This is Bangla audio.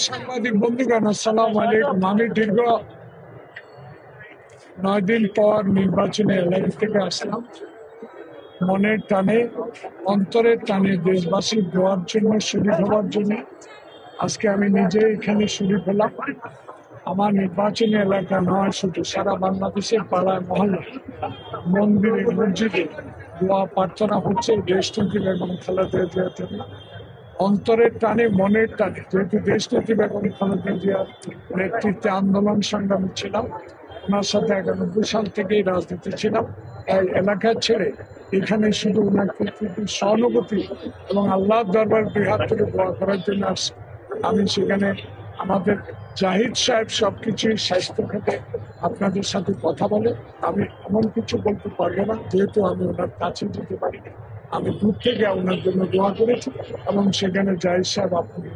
সাংবাদিক বন্ধুগণ, আসসালামু আলাইকুম। আমি দীর্ঘ 9 দিন পর নির্বাচনে এলাকা থেকে আসলাম। মনের টানে, অন্তরের টানে দেশবাসীর দোয়ার জন্য, শরীর হওয়ার জন্য আজকে আমি নিজে এখানে শরীর হলাম। আমার নির্বাচনী এলাকা নয়, শুধু সারা বাংলাদেশের পাড়ায় মহল্লা, মন্দিরে, মসজিদে দোয়া প্রার্থনা হচ্ছে দেশনেত্রী বেগম খালেদা জিয়ার জন্য। অন্তরের টানে, মনের টানে, যেহেতু দেশনেত্রী বেগম খালেদা জিয়ার নেতৃত্বে আন্দোলন সংগ্রামী ছিলাম, ওনার সাথে 91 সাল থেকেই রাজনীতি ছিলাম, তাই এলাকা ছেড়ে এখানে শুধু ওনার প্রতি সহানুভূতি এবং আল্লাহর দরবার দুই হাত থেকে দোয়া করার জন্য আসছি। আমি সেখানে আমাদের জাহিদ সাহেব সবকিছুই স্বাস্থ্য খাতে আপনাদের সাথে কথা বলে। আমি এমন কিছু বলতে পারবো না, যেহেতু আমি ওনার কাছে যেতে পারি। আমি দূর থেকে ওনার জন্য দোয়া করেছি এবং সেখানে জাহিদ সাহেব আপনি